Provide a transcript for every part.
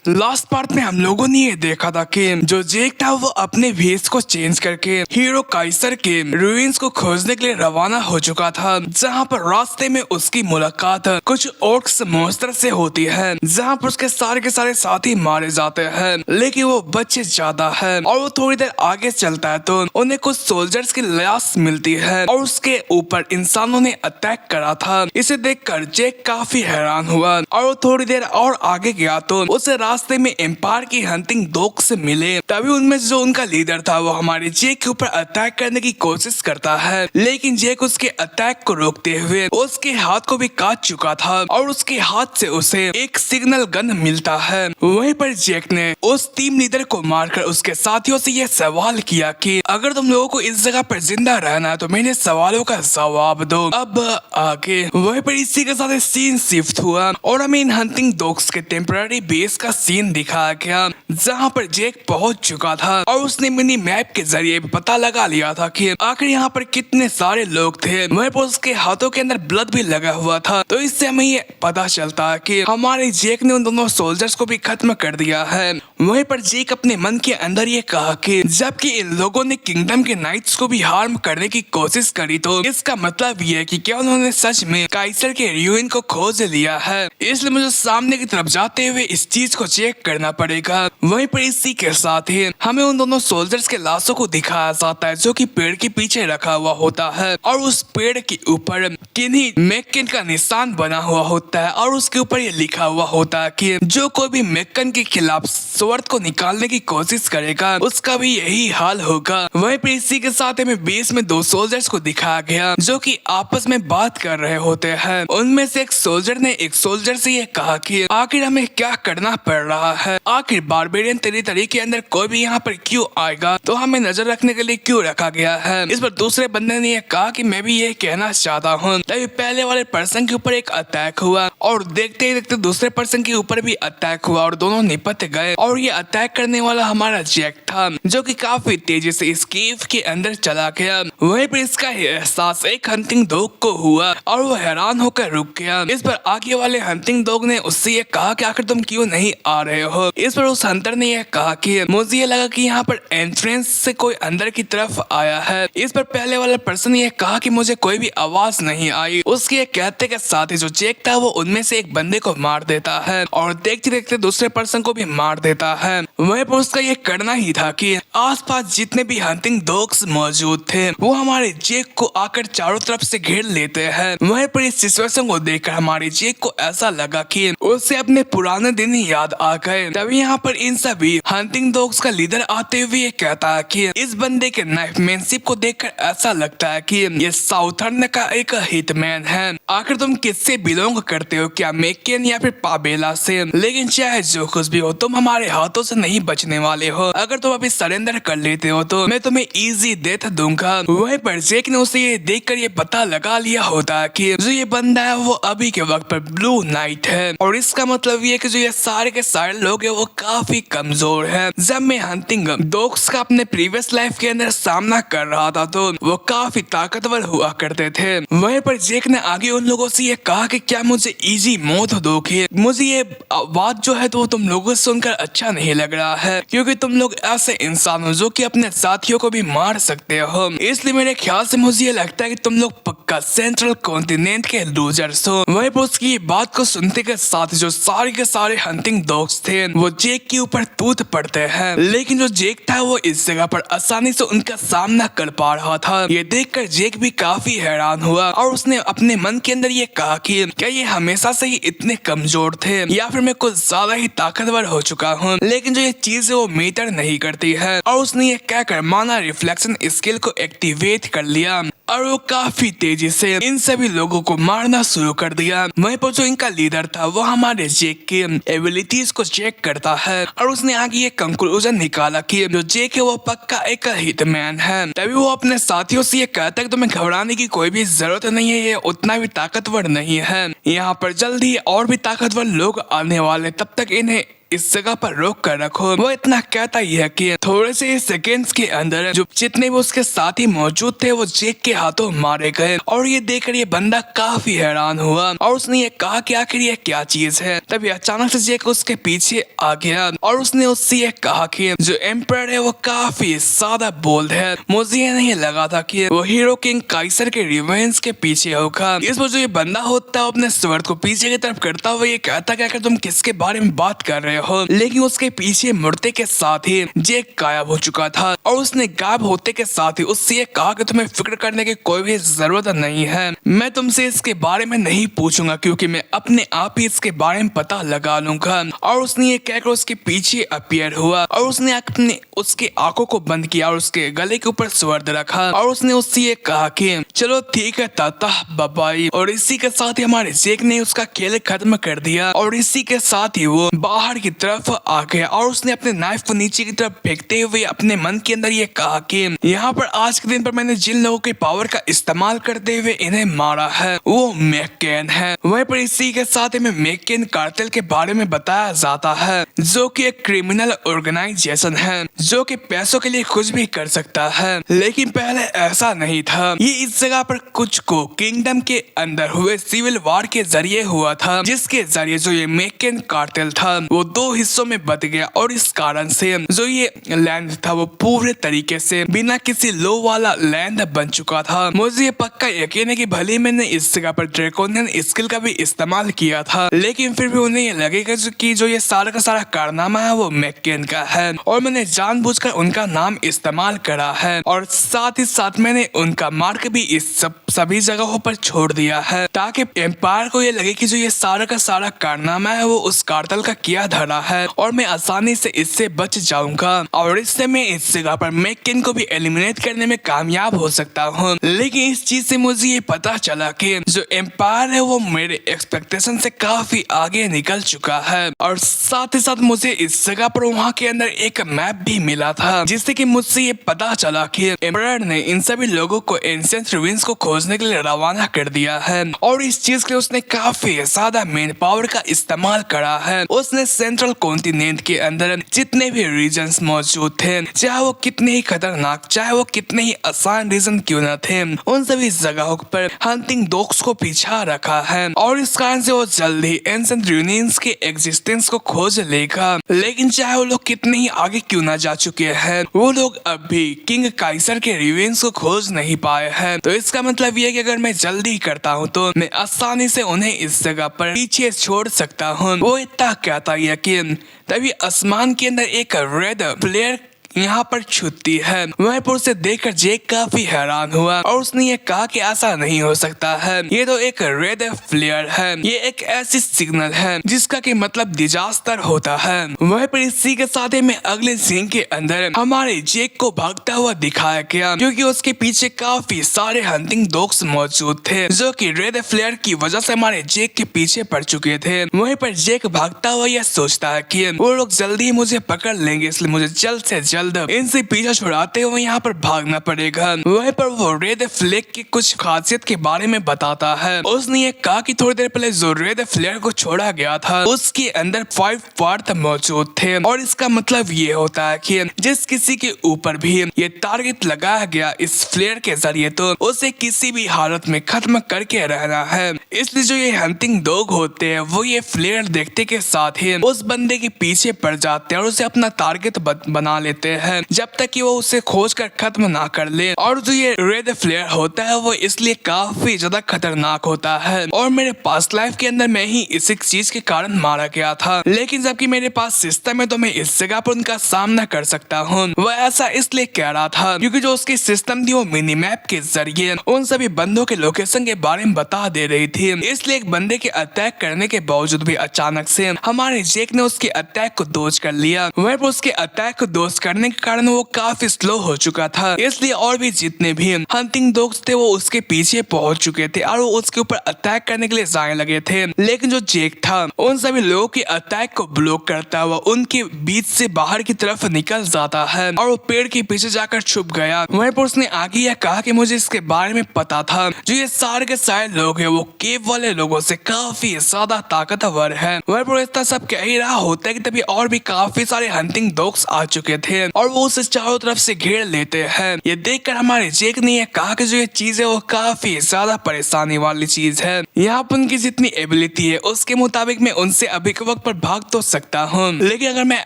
Last part में हम लोगों ने ये देखा था कि जो जेक था वो अपने भेष को चेंज करके हीरो काइसर के रूइंस को खोजने के लिए रवाना हो चुका था, जहाँ पर रास्ते में उसकी मुलाकात कुछ ऑर्क्स मॉन्स्टर से होती है, जहाँ पर उसके सारे के सारे साथी मारे जाते हैं लेकिन वो बच्चे ज्यादा है। और वो थोड़ी देर आगे चलता है तो उन्हें कुछ सोल्जर्स की लाश मिलती है और उसके ऊपर इंसानों ने अटैक करा था। इसे देखकर जेक काफी हैरान हुआ और वो थोड़ी देर और आगे गया तो उसे रास्ते में एम्पायर की हंटिंग डॉग से मिले। तभी उनमें जो उनका लीडर था वो हमारे जेक के ऊपर अटैक करने की कोशिश करता है, लेकिन जेक उसके अटैक को रोकते हुए उसके हाथ को भी काट चुका था और उसके हाथ से उसे एक सिग्नल गन मिलता है। वहीं पर जेक ने उस टीम लीडर को मारकर उसके साथियों से यह सवाल किया कि अगर तुम लोगों को इस जगह पर जिंदा रहना है तो मेरे सवालों का जवाब दो। अब आगे वहीं पर इसी के साथ सीन शिफ्ट हुआ और हमें इन हंटिंग डॉग्स के टेम्पररी बेस का सीन दिखाया गया, जहाँ पर जेक पहुंच चुका था और उसने मिनी मैप के जरिए पता लगा लिया था कि आखिर यहाँ पर कितने सारे लोग थे। वहीं पर उसके हाथों के अंदर ब्लड भी लगा हुआ था, तो इससे हमें ये पता चलता है कि हमारे जेक ने उन दोनों सोल्जर्स को भी खत्म कर दिया है। वहीं पर जेक अपने मन के अंदर ये कहा कि जबकि इन लोगों ने किंगडम के नाइट्स को भी हार्म करने की कोशिश करी तो इसका मतलब ये है कि क्या उन्होंने सच में काइसर के रूइन को खोज लिया है, इसलिए मुझे सामने की तरफ जाते हुए इस चीज को चेक करना पड़ेगा। वहीं पर इसी के साथ ही हमें उन दोनों सोल्जर्स के लाशों को दिखाया जाता है जो कि पेड़ के पीछे रखा हुआ होता है और उस पेड़ के ऊपर किन्ही मैक्किन का निशान बना हुआ होता है और उसके ऊपर ये लिखा हुआ होता है कि जो कोई भी मैक्किन के खिलाफ स्वॉर्ड को निकालने की कोशिश करेगा उसका भी यही हाल होगा। वहीं पर इसी के साथ हमें बेस में दो सोल्जर्स को दिखाया गया जो कि आपस में बात कर रहे होते हैं। उनमें से एक सोल्जर ने एक सोल्जर से ये कहा कि आखिर हमें क्या करना पड़ रहा है, आखिर बारबेरियन टेरिटरी के अंदर कोई भी यहाँ पर क्यों आएगा, तो हमें नजर रखने के लिए क्यों रखा गया है। इस पर दूसरे बंदे ने ये कहा कि मैं भी ये कहना चाहता हूँ। तभी पहले वाले पर्सन के ऊपर एक अटैक हुआ और देखते ही देखते दूसरे पर्सन के ऊपर भी अटैक हुआ और दोनों निपट गए और ये अटैक करने वाला हमारा जैक था जो कि काफी तेजी से इस केव के अंदर चला गया। वहीं पर इसका एहसास एक हंटिंग डॉग को हुआ और वो हैरान होकर रुक गया। इस पर आगे वाले हंटिंग डॉग ने उससे ये कहा कि आखिर तुम क्यों नहीं आ रहे हो। इस पर उस हंटर ने यह कहा कि मुझे ये लगा कि यहाँ पर एंट्रेंस से कोई अंदर की तरफ आया है। इस पर पहले वाला पर्सन ये कहा कि मुझे कोई भी आवाज नहीं आई। उसके कहते के साथ ही जो जेक था वो उनमें से एक बंदे को मार देता है और देखते देखते दूसरे पर्सन को भी मार देता है। वहीं पर उसका ये करना ही था कि आसपास जितने भी हंटिंग डॉग्स मौजूद थे वो हमारे जेक को आकर चारों तरफ से घेर लेते हैं। वहीं पर इस सिचुएशन को देखकर हमारे जेक को ऐसा लगा कि उसे अपने पुराने दिन ही याद आ गए। तभी यहाँ पर इन सभी हंटिंग डॉग्स का लीडर आते हुए ये कहता है कि इस बंदे के नाइफमैनशिप को देखकर ऐसा लगता है कि ये साउथर्न का एक हिटमैन है। आखिर तुम किससे बिलोंग करते हो, क्या मैक्किन या फिर पाबेला से? लेकिन चाहे जो कुछ भी हो तुम हमारे हाथों से नहीं बचने वाले हो। अगर तुम अभी सरेंडर कर लेते हो तो मैं तुम्हें इजी डेथ दूंगा। वहीं पर जेक ने उसे ये देखकर ये पता लगा लिया होता है कि जो ये बंदा है वो अभी के वक्त पर ब्लू नाइट है और इसका मतलब ये कि जो ये सारे के सारे लोग हैं वो काफी कमजोर हैं। जब मैं हंटिंग डॉग्स का अपने प्रीवियस लाइफ के अंदर सामना कर रहा था तो वो काफी ताकतवर हुआ करते थे। वहीं पर जेक ने आगे उन लोगों से ये कहा कि क्या मुझे इजी मौत दोगे? मुझे ये बात जो है तो तुम लोगों से सुनकर अच्छा नहीं लग रहा है क्योंकि तुम लोग ऐसे इंसान हो जो कि अपने साथियों को भी मार सकते हो, इसलिए मेरे ख्याल से मुझे ये लगता है कि तुम लोग पक्का सेंट्रल कॉन्टिनेंट के लूजर्स हो। वहीं पर उसकी बात को सुनते के साथ जो सारे के सारे हंटिंग डॉग्स थे वो जेक के ऊपर टूट पड़ते हैं, लेकिन जो जेक था वो इस जगह पर आसानी से उनका सामना कर पा रहा था। ये देखकर जेक भी काफी हैरान हुआ और उसने अपने मन के अंदर ये कहा कि क्या ये हमेशा से ही इतने कमजोर थे या फिर मैं कुछ ज्यादा ही ताकतवर हो चुका हूँ। लेकिन जो ये चीज है वो मैटर नहीं करती है और उसने ये कहकर माना रिफ्लेक्शन स्किल को एक्टिवेट कर लिया और वो काफी तेजी से इन सभी लोगों को मारना शुरू कर दिया। वहीं पर जो इनका लीडर था वो हमारे जेक के एबिलिटीज को चेक करता है और उसने आगे ये कंक्लूजन निकाला कि जो जेक है वो पक्का एक हिटमैन है। तभी वो अपने साथियों से ये कहता है कि तुम्हें घबराने की कोई भी जरूरत नहीं है, ये उतना भी ताकतवर नहीं है। यहाँ पर जल्द ही और भी ताकतवर लोग आने वाले, तब तक इन्हें इस जगह पर रोक कर रखो। वो इतना कहता ही है कि थोड़े से सेकेंड्स के अंदर जो जितने भी उसके साथी मौजूद थे वो जेक के हाथों मारे गए। और ये देखकर ये बंदा काफी हैरान हुआ और उसने ये कहा कि आखिर ये क्या चीज है। तभी अचानक से जेक उसके पीछे आ गया और उसने उससे ये कहा कि जो एम्परर है वो काफी ज्यादा बोल्ड है। मुझे ये नहीं लगा था कि वो हीरो किंग काइसर के रिवेंज के पीछे होगा। इस वजह जो ये बंदा होता है अपने स्वर्ड को पीछे की तरफ करता हुआ ये कहता कि तुम किसके बारे में बात कर रहे हो, लेकिन उसके पीछे मुड़ते के साथ ही जेक गायब हो चुका था। और उसने गायब होते के साथ ही उससे ये कहा कि तुम्हें फिक्र करने की कोई भी जरूरत नहीं है, मैं तुमसे इसके बारे में नहीं पूछूंगा क्योंकि मैं अपने आप ही इसके बारे में पता लगा लूंगा। और उसने ये कहकर उसके पीछे अपीयर हुआ और उसने अपने उसके आंखों को बंद किया और उसके गले के ऊपर स्वर्ड रखा और उसने उससे ये कहा कि चलो ठीक है ताता बाबाई। और इसी के साथ ही हमारे जेक ने उसका खेल खत्म कर दिया और इसी के साथ ही वो बाहर की तरफ आ गया और उसने अपने नाइफ को नीचे की तरफ फेंकते हुए अपने मन के अंदर ये कहा कि यहाँ पर आज के दिन पर मैंने जिन लोगों की पावर का इस्तेमाल करते हुए इन्हें मारा है वो मैककेन है। वहीं पर इसी के साथ ही मैककेन कार्टेल के बारे में बताया जाता है जो कि एक क्रिमिनल ऑर्गेनाइजेशन है जो कि पैसों के लिए कुछ भी कर सकता है, लेकिन पहले ऐसा नहीं था। ये इस जगह पर कुछ को किंगडम के अंदर हुए सिविल वॉर के जरिए हुआ था, जिसके जरिए जो ये मैककेन कार्टेल था वो दो हिस्सों में बट गया और इस कारण से जो ये लैंड था वो पूरे तरीके से बिना किसी लो वाला लैंड बन चुका था। मुझे ये पक्का यकीन है कि भले मैंने इस जगह पर ड्रैकोनियन स्किल का भी इस्तेमाल किया था, लेकिन फिर भी उन्हें ये लगेगा कि जो ये सारा का सारा कारनामा है वो मैककेन का है और मैंने जानबूझकर उनका नाम इस्तेमाल करा है और साथ ही साथ मैंने उनका मार्क भी इस सभी जगहों पर छोड़ दिया है ताकि एम्पायर को ये लगे कि जो ये सारा का सारा कारनामा है वो उस कार्टेल का किया धरा है और मैं आसानी से इससे बच जाऊंगा और इससे मैं इस जगह पर मैककेन को भी एलिमिनेट करने में कामयाब हो सकता हूँ। लेकिन इस चीज से मुझे ये पता चला कि जो एम्पायर है वो मेरे एक्सपेक्टेशन से काफी आगे निकल चुका है और साथ ही साथ मुझे इस जगह पर वहाँ के अंदर एक मैप भी मिला था जिससे कि मुझसे ये पता चला कि एम्पायर ने इन सभी लोगों को एंशिएंट रूइंस को खोजने के लिए रवाना कर दिया है और इस चीज के लिए उसने काफी ज्यादा मेन पावर का इस्तेमाल करा है। उसने सेंट्रल कॉन्टिनेंट के अंदर जितने भी रीजन्स मौजूद थे, चाहे वो कितने ही खतरनाक चाहे वो कितने ही आसान रीजन क्यों न थे, उन सभी जगहों पर हंटिंग डॉग्स को पीछा रखा है और इस कारण से वो जल्द ही एंशिएंट रूइंस के एग्जिस्टेंस को खोज लेगा। लेकिन चाहे वो लोग कितने ही आगे क्यों न जा चुके हैं, वो लोग अब भी किंग काइसर के रूइंस को खोज नहीं पाए हैं। तो इसका मतलब ये कि अगर मैं जल्दी करता हूँ तो मैं आसानी से उन्हें इस जगह पर पीछे छोड़ सकता हूँ। वो इतना कहता है कि तभी आसमान के अंदर एक रेड फ्लेयर यहाँ पर छुट्टी है। वहीं पर उसे देखकर जेक काफी हैरान हुआ और उसने ये कहा कि ऐसा नहीं हो सकता है, ये तो एक रेड फ्लेयर है, ये एक ऐसी सिग्नल है जिसका कि मतलब डिजास्टर होता है। वहीं पर इसी के साथ ही में अगले सीन के अंदर हमारे जेक को भागता हुआ दिखाया गया क्योंकि उसके पीछे काफी सारे हंटिंग डॉग्स मौजूद थे जो कि रेड फ्लेयर की वजह से हमारे जेक के पीछे पड़ चुके थे। वहीं पर जेक भागता हुआ यह सोचता है कि वो लोग जल्दी ही मुझे पकड़ लेंगे, इसलिए मुझे जल्द से जल्द इनसे पीछा छुड़ाते हुए यहाँ पर भागना पड़ेगा। वहीं पर वो रेड फ्लेयर की कुछ खासियत के बारे में बताता है। उसने ये कहा कि थोड़ी देर पहले जो रेड फ्लेयर को छोड़ा गया था उसके अंदर 5 पार्ट मौजूद थे और इसका मतलब ये होता है कि जिस किसी के ऊपर भी ये टारगेट लगाया गया इस फ्लेयर के जरिए तो उसे किसी भी हालत में खत्म करके रहना है। इसलिए जो ये हंटिंग डॉग होते हैं वो ये फ्लेयर देखते के साथ ही उस बंदे के पीछे पड़ जाते हैं और उसे अपना टारगेट बना लेते हैं जब तक कि वो उसे खोज कर खत्म ना कर ले। और जो ये रेड फ्लेयर होता है वो इसलिए काफी ज्यादा खतरनाक होता है और मेरे पास लाइफ के अंदर मैं ही इसी चीज के कारण मारा गया था, लेकिन जबकि मेरे पास सिस्टम है तो मैं इस जगह पर उनका सामना कर सकता हूँ। वह ऐसा इसलिए कह रहा था क्योंकि जो उसकी सिस्टम थी वो मिनी मैप के जरिए उन सभी बंदों के लोकेशन के बारे में बता दे रही थी। इसलिए एक बंदे के अटैक करने के बावजूद भी अचानक से हमारे जेक ने उसके अटैक को डॉज कर लिया। वह उसके अटैक को डॉज करने करने के कारण वो काफी स्लो हो चुका था, इसलिए और भी जितने भी हंटिंग डॉग्स थे वो उसके पीछे पहुंच चुके थे और वो उसके ऊपर अटैक करने के लिए जाने लगे थे। लेकिन जो जेक था उन सभी लोगों के अटैक को ब्लॉक करता हुआ उनके बीच से बाहर की तरफ निकल जाता है और वो पेड़ के पीछे जाकर छुप गया। वहीं पर उसने आगे यह कहा कि मुझे इसके बारे में पता था, जो ये सारे के सारे लोग हैं वो केव वाले लोगों से काफी ज्यादा ताकतवर है। वहीं पर इतना सब कह ही रहा होता है कि तभी और भी काफी सारे हंटिंग डॉग्स आ चुके थे और वो उसे चारों तरफ से घेर लेते हैं। ये देखकर हमारे जेक ने यह कहा कि जो ये चीज है वो काफी ज्यादा परेशानी वाली चीज है। यहाँ पर उनकी जितनी एबिलिटी है उसके मुताबिक मैं उनसे अभी के वक्त पर भाग तो सकता हूँ, लेकिन अगर मैं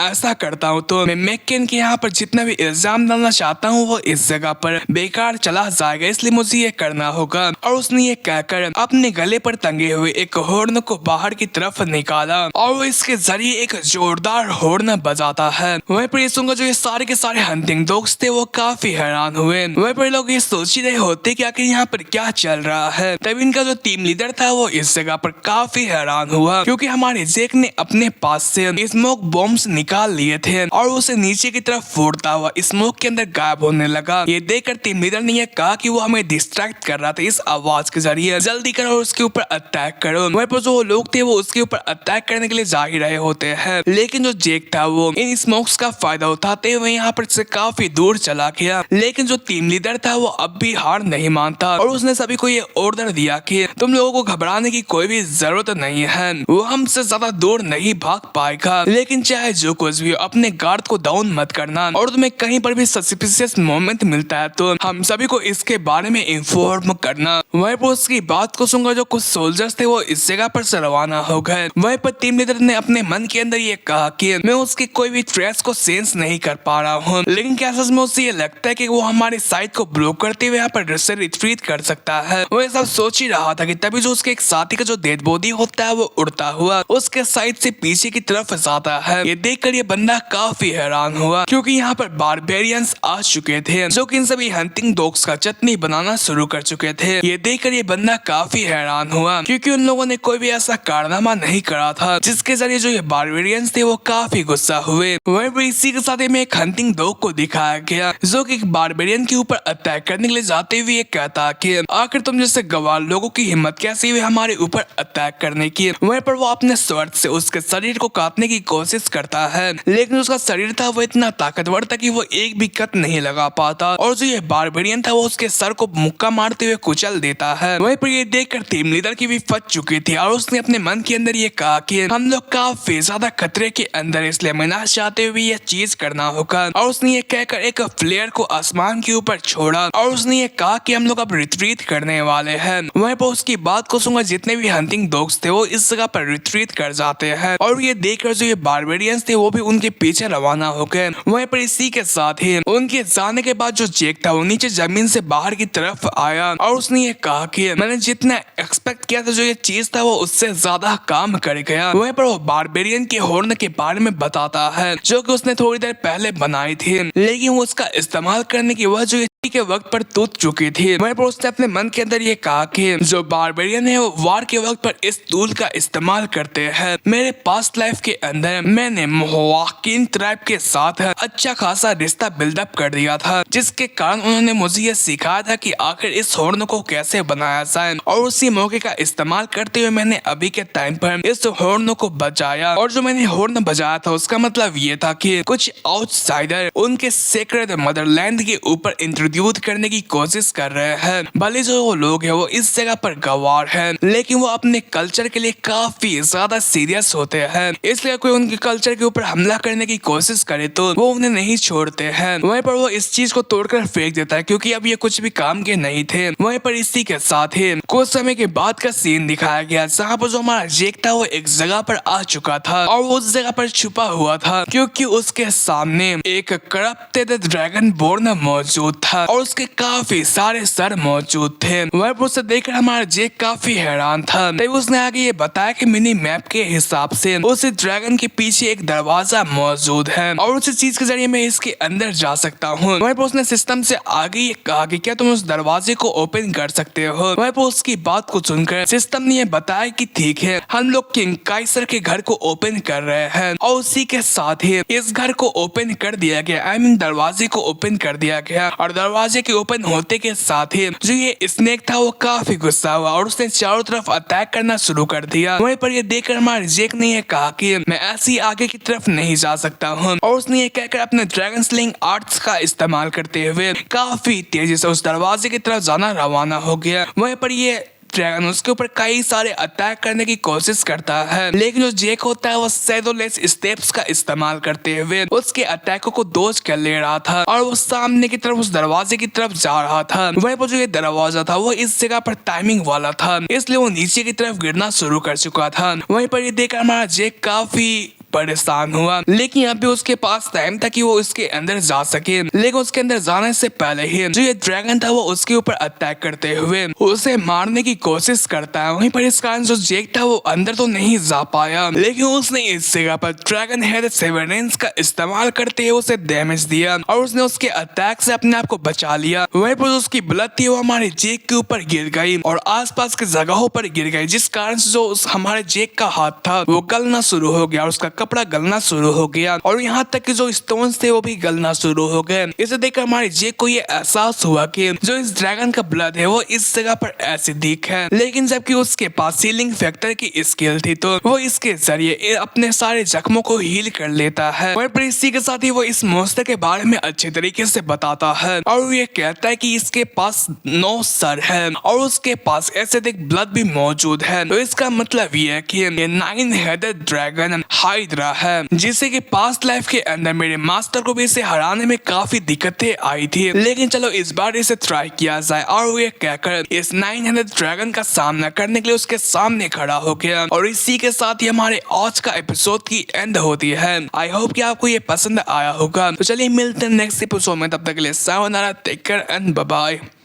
ऐसा करता हूँ तो मैं मैकेन के यहाँ पर जितना भी इल्जाम डालना चाहता हूँ वो इस जगह पर बेकार चला जाएगा, इसलिए मुझे ये करना होगा। और उसने ये कहकर अपने गले पर टंगे हुए एक हॉर्न को बाहर की तरफ निकाला और वो इसके जरिए एक जोरदार हॉर्न बजाता है। वहीं पर ये सुनकर जो ये सारे के सारे हंटिंग डॉग्स थे वो काफी हैरान हुए। वहीं पर लोग ये सोच ही रहे होते कि आखिर यहाँ पर क्या चल रहा है। तभी इनका जो टीम लीडर था वो इस जगह पर काफी हैरान हुआ, क्योंकि हमारे जेक ने अपने पास से स्मोक बॉम्ब्स निकाल लिए थे और उसे नीचे की तरफ फोड़ता हुआ स्मोक के अंदर गायब होने लगा। ये देखकर टीम लीडर ने यह कहा कि वो हमें डिस्ट्रैक्ट कर रहा था इस आवाज के जरिए, जल्दी करो और उसके ऊपर अटैक करो। वहीं पर जो लोग थे वो उसके ऊपर अटैक करने के लिए जा ही रहे होते हैं, लेकिन जो जेक था वो इन स्मोक्स का फायदा उठाते हुए यहाँ पर से काफी दूर चला गया। लेकिन जो टीम लीडर था वो अब भी हार नहीं मानता और उसने सभी को ये ऑर्डर दिया कि तुम लोगों को घबराने की कोई भी जरूरत नहीं है, वो हमसे ज्यादा दूर नहीं भाग पाएगा। लेकिन चाहे जो कुछ भी हो अपने गार्ड को डाउन मत करना और तुम्हें कहीं पर भी सस्पिशियस मोमेंट मिलता है तो हम सभी को इसके बारे में इन्फॉर्म करना। वहीं पर उसकी बात को सुनकर जो कुछ सोल्जर्स थे वो इस जगह पर से रवाना हो गए। वहीं पर टीम लीडर ने अपने मन के अंदर ये कहा कि मैं उसकी कोई भी ट्रेस को सेंस नहीं कर पा रहा हूँ, लेकिन क्या सच में उसे ये लगता है कि वो हमारी साइड को ब्लॉक करते हुए यहाँ पर से रिट्रीट कर सकता है। वो सब सोच ही रहा था कि तभी जो उसके एक साथी का जो डेड बॉडी होता है वो उड़ता हुआ उसके साइड से पीछे की तरफ जाता है। ये देखकर ये बंदा काफी हैरान हुआ, क्योंकि यहाँ पर बारबेरियंस आ चुके थे जो कि इन सभी हंटिंग डॉग्स का चटनी बनाना शुरू कर चुके थे। ये देखकर ये बंदा काफी हैरान हुआ, क्योंकि उन लोगों ने कोई भी ऐसा कारनामा नहीं करा था जिसके जरिए जो ये बारबेरियंस थे वो काफी गुस्सा हुए। वहीं पर इसी के साथ में एक हंटिंग डॉग को दिखाया गया जो कि एक बारबेरियन के ऊपर अटैक करने के लिए जाते हुए कहता कि आखिर तुम जैसे गवार लोगों की हिम्मत कैसी हुई हमारे ऊपर अटैक करने की। वहीं पर वो अपने स्वर्ण से उसके शरीर को काटने की कोशिश करता है, लेकिन उसका शरीर था वो इतना ताकतवर था कि वो एक भी कट नहीं लगा पाता और जो ये बारबेरियन था वो उसके सर को मुक्का मारते हुए कुचल देता है। वहीं पर ये देखकर टीम लीडर की भी फट चुकी थी और उसने अपने मन के अंदर ये कहा कि हम लोग काफी ज्यादा खतरे के अंदर, इसलिए मैं ना चाहते हुए ये चीज करना होगा। और उसने ये कहकर एक फ्लेयर को आसमान के ऊपर छोड़ा और उसने ये कहा कि हम लोग अब रिट्रीट करने वाले हैं। वहीं पर उसकी बात को सुनकर जितने भी हंटिंग डॉग्स थे वो इस जगह पर रिट्रीट कर जाते हैं और ये देखकर जो ये बारबेरियंस थे वो भी उनके पीछे रवाना हो गए। वहीं पर इसी के साथ ही उनके जाने के बाद जो जेक था वो नीचे जमीन से बाहर की तरफ आया और उसने ये कहा कि मैंने जितना एक्सपेक्ट किया था जो ये चीज था वो उससे ज्यादा काम कर गया। वहीं पर वो बारबेरियन के हॉर्न के बारे में बताता है जो कि उसने थोड़ी देर पहले बनाई थी, लेकिन वो उसका इस्तेमाल करने की वजह जो के वक्त पर टूट चुकी थी। वहीं पर उसने अपने मन के अंदर ये कहा कि जो बारबेरियन है वो वार के वक्त पर इस टूल का इस्तेमाल करते हैं। मेरे पास्ट लाइफ के अंदर मैंने मोहवाकिन ट्राइब के साथ अच्छा खासा रिश्ता बिल्डअप कर दिया था, जिसके कारण उन्होंने मुझे ये सिखाया था कि आखिर इस हॉर्न को कैसे बनाया जाए और उसी मौके का इस्तेमाल करते हुए मैंने अभी के टाइम पर इस हॉर्न को बजाया। और जो मैंने हॉर्न बजाया था उसका मतलब ये था कि कुछ आउटसाइडर उनके सेक्रेट मदरलैंड के ऊपर इंट्रोड्यूस करने की कोशिश कर रहे हैं। भले जो वो लोग हैं वो इस जगह पर गवार हैं, लेकिन वो अपने कल्चर के लिए काफी ज्यादा सीरियस होते हैं, इसलिए कोई उनके कल्चर के ऊपर हमला करने की कोशिश करे तो वो उन्हें नहीं छोड़ते हैं। वहीं पर वो इस चीज को तोड़कर फेंक देता है क्योंकि अब ये कुछ भी काम के नहीं थे। वहीं पर इसी के साथ ही कुछ समय के बाद का सीन दिखाया गया जहाँ पर जो हमारा जेक था वो एक जगह पर आ चुका था और वो उस जगह पर छुपा हुआ था क्योंकि उसके सामने एक करप्टेड ड्रैगन बोर्न मौजूद था। था और उसके काफी सारे सर मौजूद थे। वह उसे देखकर हमारा जेक काफी हैरान था। तभी उसने आगे ये बताया कि मिनी मैप के हिसाब से उस ड्रैगन के पीछे एक दरवाजा मौजूद है और उस चीज के जरिए मैं इसके अंदर जा सकता हूँ। वह उसने सिस्टम से आगे ये कहा कि क्या तुम उस दरवाजे को ओपन कर सकते हो। वह उसकी बात को सुनकर सिस्टम ने बताया कि ठीक है, हम लोग किंग काइसर के घर को ओपन कर रहे हैं और उसी के साथ ही इस घर को ओपन कर दिया गया। आई मीन दरवाजे को ओपन कर दिया गया और दरवाजे के ओपन होते के साथ ही जो ये स्नेक था वो काफी गुस्सा हुआ और उसने चारों तरफ अटैक करना शुरू कर दिया। वहीं पर ये देखकर हमारे जेक ने यह कहा कि मैं ऐसी आगे की तरफ नहीं जा सकता हूँ और उसने ये कहकर अपने ड्रैगन स्लिंग आर्ट्स का इस्तेमाल करते हुए काफी तेजी से उस दरवाजे की तरफ जाना रवाना हो गया। वहीं पर ये ड्रैगन उसके ऊपर कई सारे अटैक करने की कोशिश करता है, लेकिन जो जेक होता है वो शैडोलेस स्टेप्स का इस्तेमाल करते हुए उसके अटैकों को डॉज कर ले रहा था और वो सामने की तरफ उस दरवाजे की तरफ जा रहा था। वहीं पर जो ये दरवाजा था वो इस जगह पर टाइमिंग वाला था, इसलिए वो नीचे की तरफ गिरना शुरू कर चुका था। वहीं पर ये देखकर हमारा जेक काफी परेशान हुआ, लेकिन यहाँ पे उसके पास टाइम था कि वो इसके अंदर जा सके, लेकिन उसके अंदर जाने से पहले ही जो ये ड्रैगन था वो उसके ऊपर अटैक करते हुए उसे मारने की कोशिश करता है। वहीं पर इस कारण जो जेक था वो अंदर तो नहीं जा पाया, लेकिन उसने इस जगह पर ड्रैगन हेड सेवरेंस का इस्तेमाल करते हुए उसे डैमेज दिया और उसने उसके अटैक से अपने आप को बचा लिया। वहीं पर उसकी ब्लड थी वो हमारे जेक के ऊपर गिर गई और आसपास के जगहों पर गिर गई, जिस कारण से जो हमारे जेक का हाथ था वो गलना शुरू हो गया और उसका कपड़ा गलना शुरू हो गया और यहाँ तक कि जो स्टोन्स थे वो भी गलना शुरू हो गए। इसे देखकर हमारे जेक को ये एहसास हुआ कि जो इस ड्रैगन का ब्लड है वो इस जगह पर एसिडिक है, लेकिन जबकि उसके पास हीलिंग फैक्टर की स्किल थी तो वो इसके जरिए अपने सारे जख्मों को हील कर लेता है। वहीं पर इसी के साथ ही वो इस मॉन्स्टर के बारे में अच्छे तरीके से बताता है और वो ये कहता है कि इसके पास 9 सर है और उसके पास एसिडिक ब्लड भी मौजूद है। तो इसका मतलब ये है कि ये 9 हेडेड ड्रैगन हाइड्रा है, जिससे कि पास्ट लाइफ के अंदर मेरे मास्टर को भी इसे हराने में काफी दिक्कतें आई थी, लेकिन चलो इस बार इसे ट्राई किया जाए। और वो ये कहकर इस 900 ड्रैगन का सामना करने के लिए उसके सामने खड़ा हो गया और इसी के साथ ही हमारे आज का एपिसोड की एंड होती है। आई होप कि आपको ये पसंद आया होगा। तो चलिए मिलते हैं नेक्स्ट एपिसोड में, तब तक के लिए sayonara, take care and bye bye.